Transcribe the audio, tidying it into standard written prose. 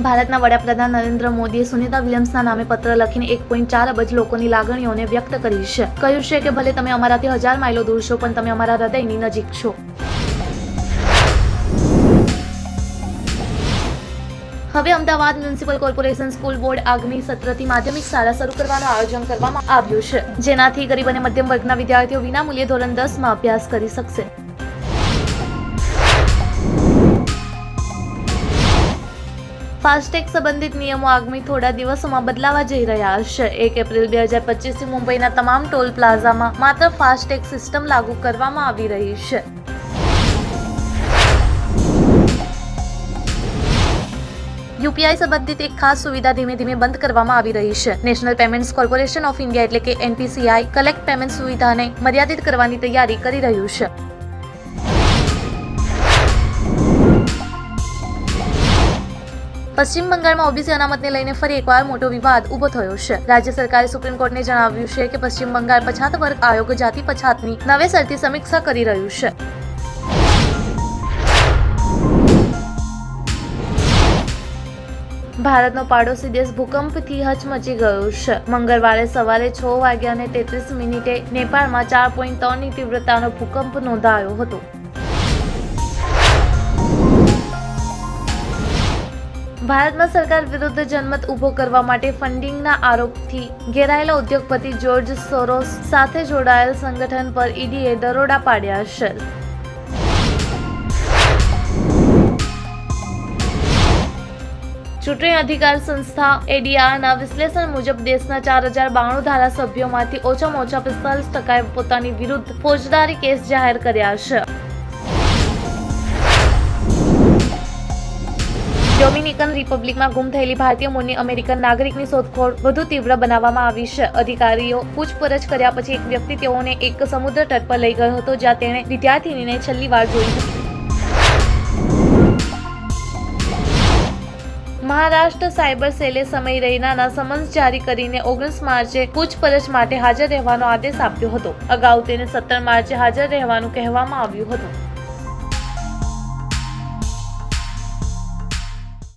ભારતના વડાપ્રધાન નરેન્દ્ર મોદીએ સુનિતા વિલિયમ્સના નામે પત્ર લખીને 1.4 અબજ લોકોની લાગણીઓને વ્યક્ત કરી છે. કહ્યું છે કે ભલે તમે અમારાથી 1000 માઇલો દૂર છો, પણ તમે અમારા હૃદયની નજીક છો. હવે Ahmedabad municipal corporation school board આગામી સત્રથી માધ્યમિક શાળા શરૂ કરવાનું આયોજન કરવામાં આવ્યું છે, જેનાથી ગરીબ અને મધ્યમ વર્ગના વિદ્યાર્થીઓ વિનામૂલ્યે ધોરણ 10 માં અભ્યાસ કરી શકશે. ફાસ્ટેગ સંબંધિત નિયમો આગામી થોડા દિવસોમાં બદલાવા જઈ રહ્યા છે. 1 એપ્રિલ 2025 થી મુંબઈના તમામ ટોલ પ્લાઝામાં માત્ર ફાસ્ટેગ સિસ્ટમ લાગુ કરવામાં આવી રહી છે. યુપીઆઈ સંબંધિત એક ખાસ સુવિધા ધીમે ધીમે બંધ કરવામાં આવી રહી છે. National payments corporation of India એટલે કે એનપીસીઆઈ કલેક્ટ પેમેન્ટ સુવિધાને મર્યાદિત કરવાની તૈયારી કરી રહ્યું છે. પશ્ચિમ બંગાળમાં ઓબીસી અનામતને લઈને ફરી એકવાર મોટો વિવાદ ઉભો થયો છે. રાજ્ય સરકારે સુપ્રીમ કોર્ટને જણાવ્યું છે કે પશ્ચિમ બંગાળ પછાત વર્ગ આયોગ જાતિ પછાતની નવેસરથી સમીક્ષા કરી રહ્યું છે. ભારતનો પાડોશી દેશ ભૂકંપથી હચમચી ગયો છે. મંગળવારે સવારે 6:33 નેપાળમાં 4.3ની તીવ્રતાનો ભૂકંપ નોંધાયો હતો. ભારતમાં સરકાર વિરુદ્ધ જનમત ઉભો કરવા માટે ફંડિંગના આરોપથી ઘેરાયેલા ઉદ્યોગપતિ જોર્જ સોરોસ સાથે જોડાયેલ સંગઠન પર ઈડીએ દરોડા પાડ્યા છે. ચૂંટણી અધિકાર સંસ્થા એડીઆરના વિશ્લેષણ મુજબ દેશના 4092 ધારાસભ્યોમાંથી ઓછામાં ઓછા 45% પોતાની વિરુદ્ધ ફોજદારી કેસ જાહેર કર્યા છે. ડોમિનિકન રિપબ્લિકમાં ગુમ થયેલી ભારતીય મૂળની અમેરિકન નાગરિકની શોધખોળ વધુ તીવ્ર બનાવવામાં આવી છે. અધિકારીઓ પૂછપરછ કર્યા પછી એક વ્યક્તિ તેઓને એક સમુદ્ર તટ પર લઈ ગયો હતો, જ્યાં તેણે વિદ્યાર્થીનીને છેલ્લી વાર જોઈ હતી. મહારાષ્ટ્ર સાયબર સેલે સમય રૈનાના સમન્સ જારી કરીને 19 માર્ચે પૂછપરછ માટે હાજર રહેવાનો આદેશ આપ્યો હતો. અગાઉ તેને 17 માર્ચે હાજર રહેવાનું કહેવામાં આવ્યું હતું.